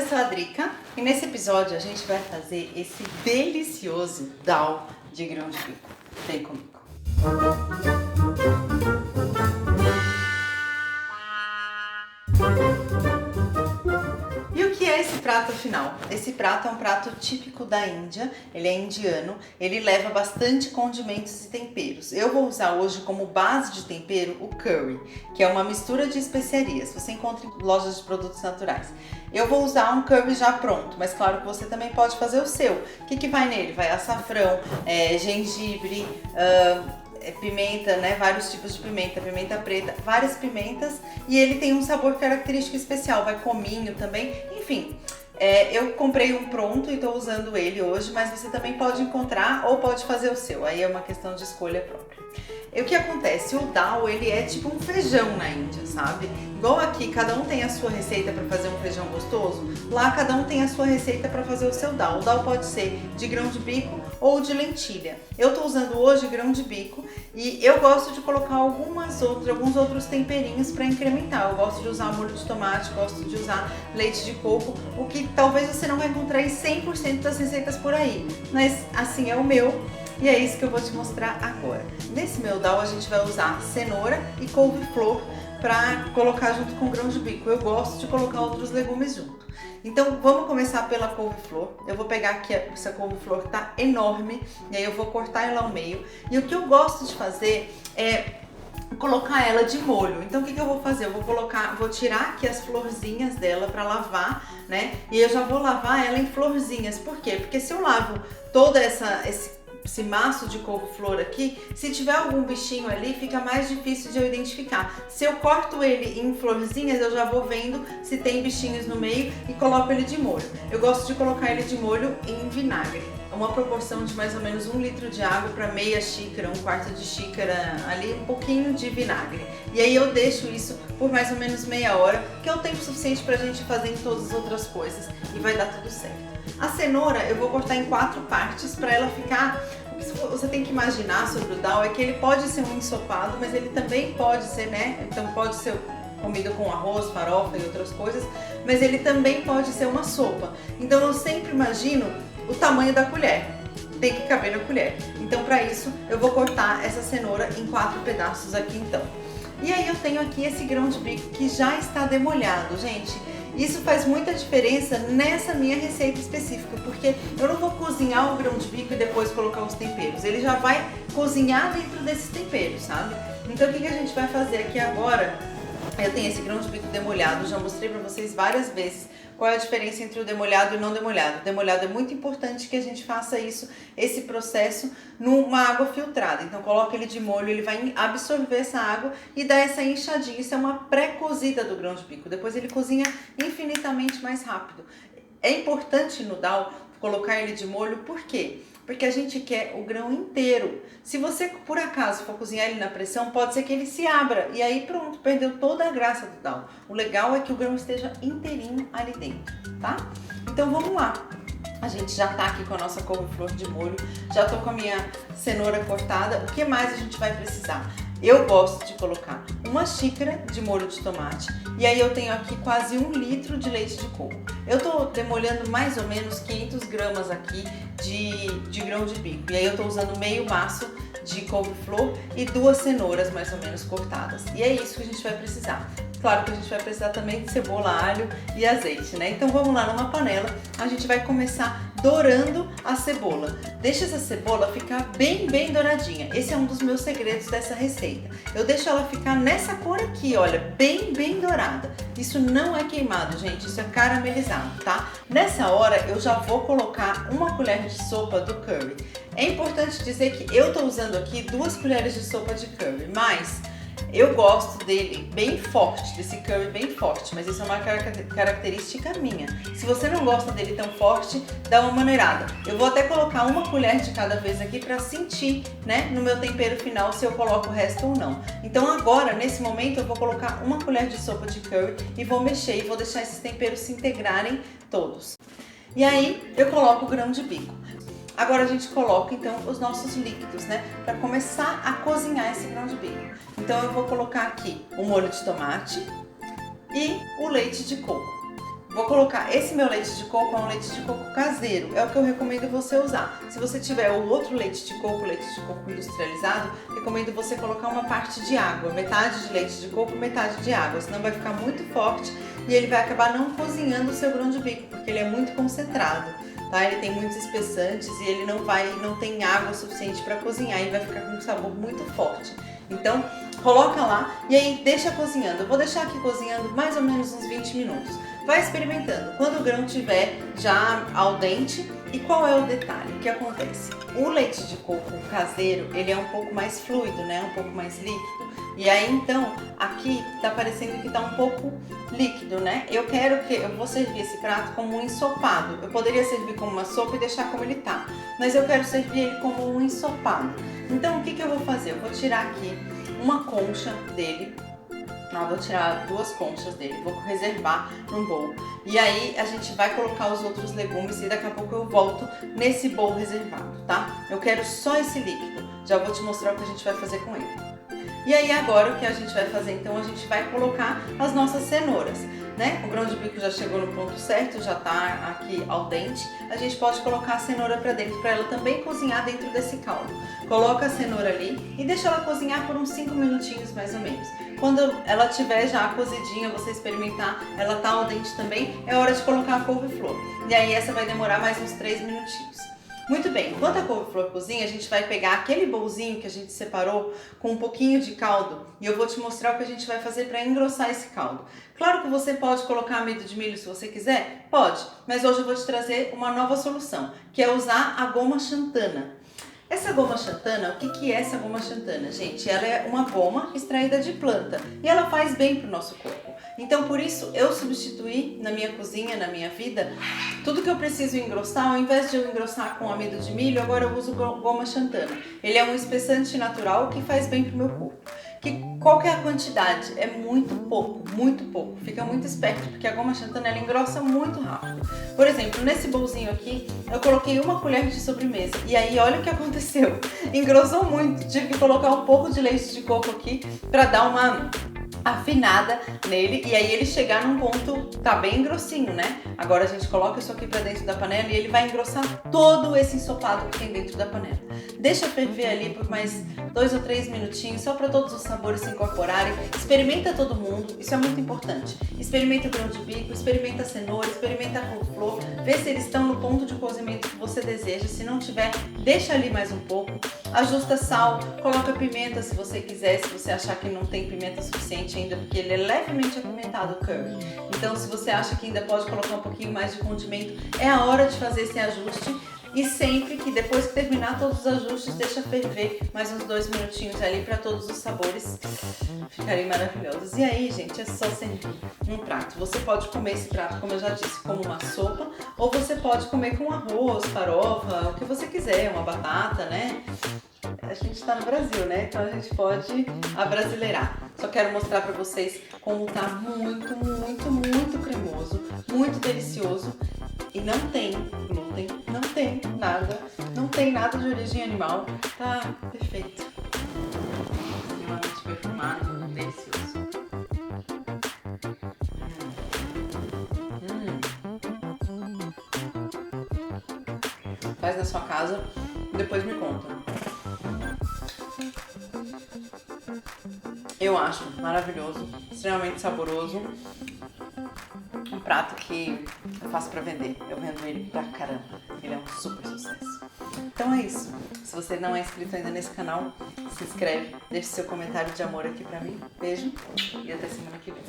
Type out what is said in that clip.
sou a Drica e nesse episódio a gente vai fazer esse delicioso dal de grão de bico. Vem comigo. E o que é esse prato final? Esse prato é um prato típico da Índia, ele é indiano, ele leva bastante condimentos e temperos. Eu vou usar hoje como base de tempero o curry, que é uma mistura de especiarias, você encontra em lojas de produtos naturais. Eu vou usar um curry já pronto, mas claro que você também pode fazer o seu. O que vai nele? Vai açafrão, gengibre, pimenta, né? Vários tipos de pimenta, pimenta preta, várias pimentas, e ele tem um sabor característico especial, vai cominho também, enfim. Eu comprei um pronto e estou usando ele hoje, mas você também pode encontrar ou pode fazer o seu, aí é uma questão de escolha própria. E o que acontece? O dal, ele é tipo um feijão na Índia, sabe? Igual aqui, cada um tem a sua receita para fazer um feijão gostoso, lá cada um tem a sua receita para fazer o seu dal. O dal pode ser de grão de bico ou de lentilha. Eu tô usando hoje grão de bico e eu gosto de colocar alguns outros temperinhos para incrementar. Eu gosto de usar molho de tomate, gosto de usar leite de coco, o que talvez você não vai encontrar em 100% das receitas por aí, mas assim é o meu. E é isso que eu vou te mostrar agora. Nesse meu dal a gente vai usar cenoura e couve-flor para colocar junto com o grão de bico. Eu gosto de colocar outros legumes junto. Então vamos começar pela couve-flor. Eu vou pegar aqui essa couve-flor que tá enorme e aí eu vou cortar ela ao meio. E o que eu gosto de fazer é colocar ela de molho. Então o que eu vou fazer? Eu vou tirar aqui as florzinhas dela para lavar, né? E eu já vou lavar ela em florzinhas. Por quê? Porque se eu lavo toda esse maço de couve-flor aqui, se tiver algum bichinho ali, fica mais difícil de eu identificar. Se eu corto ele em florzinhas, eu já vou vendo se tem bichinhos no meio e coloco ele de molho. Eu gosto de colocar ele de molho em vinagre. Uma proporção de mais ou menos 1 litro de água para meia xícara, 1/4 de xícara, ali um pouquinho de vinagre. E aí eu deixo isso por mais ou menos meia hora, que é o tempo suficiente para a gente fazer em todas as outras coisas e vai dar tudo certo. A cenoura eu vou cortar em 4 partes para ela ficar. O que você tem que imaginar sobre o dal é que ele pode ser um ensopado, mas ele também pode ser, né? Então pode ser comido com arroz, farofa e outras coisas, mas ele também pode ser uma sopa. Então eu sempre imagino o tamanho da colher, tem que caber na colher. Então para isso eu vou cortar essa cenoura em 4 pedaços aqui então. E aí eu tenho aqui esse grão de bico que já está demolhado, gente. Isso faz muita diferença nessa minha receita específica, porque eu não vou cozinhar o grão de bico e depois colocar os temperos. Ele já vai cozinhar dentro desses temperos, sabe? Então o que a gente vai fazer aqui agora? Eu tenho esse grão de bico demolhado, já mostrei pra vocês várias vezes qual é a diferença entre o demolhado e o não demolhado. O demolhado é muito importante que a gente faça esse processo numa água filtrada. Então coloca ele de molho, ele vai absorver essa água e dar essa inchadinha. Isso é uma pré-cozida do grão de bico. Depois ele cozinha infinitamente mais rápido. É importante no dal colocar ele de molho, por quê? Porque a gente quer o grão inteiro. Se você, por acaso, for cozinhar ele na pressão, pode ser que ele se abra. E aí pronto, perdeu toda a graça do dal. O legal é que o grão esteja inteirinho ali dentro, tá? Então vamos lá. A gente já tá aqui com a nossa couve-flor de molho. Já tô com a minha cenoura cortada. O que mais a gente vai precisar? Eu gosto de colocar 1 xícara de molho de tomate e aí eu tenho aqui quase 1 litro de leite de coco. Eu tô demolhando mais ou menos 500 gramas aqui de grão de bico e aí eu tô usando meio maço de couve-flor e 2 cenouras mais ou menos cortadas. E é isso que a gente vai precisar. Claro que a gente vai precisar também de cebola, alho e azeite, né? Então vamos lá, numa panela, a gente vai começar dourando a cebola. Deixa essa cebola ficar bem douradinha. Esse é um dos meus segredos dessa receita. Eu deixo ela ficar nessa cor aqui, olha, bem dourada. Isso não é queimado, gente, isso é caramelizado, tá? Nessa hora eu já vou colocar 1 colher de sopa do curry. É importante dizer que eu tô usando aqui 2 colheres de sopa de curry, mas eu gosto dele bem forte, desse curry bem forte, mas isso é uma característica minha. Se você não gosta dele tão forte, dá uma maneirada. Eu vou até colocar 1 colher de cada vez aqui para sentir, né, no meu tempero final se eu coloco o resto ou não. Então agora, nesse momento, eu vou colocar 1 colher de sopa de curry e vou mexer e vou deixar esses temperos se integrarem todos. E aí eu coloco o grão de bico. Agora a gente coloca então os nossos líquidos, né? Para começar a cozinhar esse grão de bico. Então eu vou colocar aqui o molho de tomate e o leite de coco. vou colocar, esse meu leite de coco é um leite de coco caseiro, é o que eu recomendo você usar. Se você tiver o outro leite de coco industrializado, recomendo você colocar uma parte de água, metade de leite de coco, metade de água, senão vai ficar muito forte e ele vai acabar não cozinhando o seu grão de bico, porque ele é muito concentrado, tá? Ele tem muitos espessantes e ele não tem água suficiente para cozinhar e vai ficar com um sabor muito forte. Então, coloca lá e aí deixa cozinhando. Eu vou deixar aqui cozinhando mais ou menos uns 20 minutos. Vai experimentando. Quando o grão estiver já al dente, e qual é o detalhe? O que acontece? O leite de coco caseiro, ele é um pouco mais fluido, né? Um pouco mais líquido. E aí, então, aqui tá parecendo que tá um pouco líquido, né? Eu vou servir esse prato como um ensopado. Eu poderia servir como uma sopa e deixar como ele tá, mas eu quero servir ele como um ensopado. Então, o que eu vou fazer? Eu vou tirar aqui uma concha dele. Vou tirar 2 conchas dele, vou reservar num bowl. E aí a gente vai colocar os outros legumes e daqui a pouco eu volto nesse bowl reservado, tá? Eu quero só esse líquido, já vou te mostrar o que a gente vai fazer com ele. E aí agora o que a gente vai fazer? Então a gente vai colocar as nossas cenouras, né? O grão de bico já chegou no ponto certo, já tá aqui al dente. A gente pode colocar a cenoura pra dentro, pra ela também cozinhar dentro desse caldo. Coloca a cenoura ali e deixa ela cozinhar por uns 5 minutinhos mais ou menos. Quando ela tiver já cozidinha, você experimentar, ela tá al dente também, é hora de colocar a couve-flor. E aí essa vai demorar mais uns 3 minutinhos. Muito bem, enquanto a couve-flor cozinha, a gente vai pegar aquele bolzinho que a gente separou com um pouquinho de caldo e eu vou te mostrar o que a gente vai fazer para engrossar esse caldo. Claro que você pode colocar amido de milho se você quiser, pode, mas hoje eu vou te trazer uma nova solução, que é usar a goma xantana. Essa goma xantana, o que é essa goma xantana, gente? Ela é uma goma extraída de planta e ela faz bem para o nosso corpo. Então, por isso, eu substituí na minha cozinha, na minha vida, tudo que eu preciso engrossar, ao invés de eu engrossar com amido de milho, agora eu uso goma xantana. Ele é um espessante natural que faz bem para o meu corpo. Qual que é a quantidade? É muito pouco, muito pouco. Fica muito esperto, porque a goma xantana ela engrossa muito rápido. Por exemplo, nesse bolzinho aqui, eu coloquei 1 colher de sobremesa. E aí, olha o que aconteceu. Engrossou muito. Tive que colocar um pouco de leite de coco aqui para dar uma afinada nele e aí ele chegar num ponto, tá bem grossinho, né? Agora a gente coloca isso aqui pra dentro da panela e ele vai engrossar todo esse ensopado que tem dentro da panela. Deixa ferver ali por mais 2 ou 3 minutinhos, só para todos os sabores se incorporarem. Experimenta todo mundo, isso é muito importante. Experimenta o grão de bico, experimenta a cenoura, experimenta a couve-flor, vê se eles estão no ponto de cozimento que você deseja. Se não tiver, deixa ali mais um pouco. Ajusta sal, coloca pimenta se você quiser, se você achar que não tem pimenta suficiente ainda, porque ele é levemente apimentado, o curry. Então, se você acha que ainda pode colocar um pouquinho mais de condimento, é a hora de fazer esse ajuste. E sempre que depois que terminar todos os ajustes, deixa ferver mais uns 2 minutinhos ali para todos os sabores ficarem maravilhosos. E aí, gente, é só servir um prato. Você pode comer esse prato, como eu já disse, como uma sopa, ou você pode comer com arroz, farofa, o que você quiser, uma batata, né? A gente tá no Brasil, né? Então a gente pode abrasileirar. Só quero mostrar pra vocês como tá muito, muito, muito cremoso, muito delicioso. E não tem glúten, não tem nada de origem animal. Tá perfeito. Extremamente perfumado, delicioso. Faz na sua casa e depois me conta. Eu acho maravilhoso, extremamente saboroso. Um prato que eu faço pra vender. Eu vendo ele pra caramba. Ele é um super sucesso. Então é isso. Se você não é inscrito ainda nesse canal, se inscreve, deixe seu comentário de amor aqui pra mim. Beijo e até semana que vem.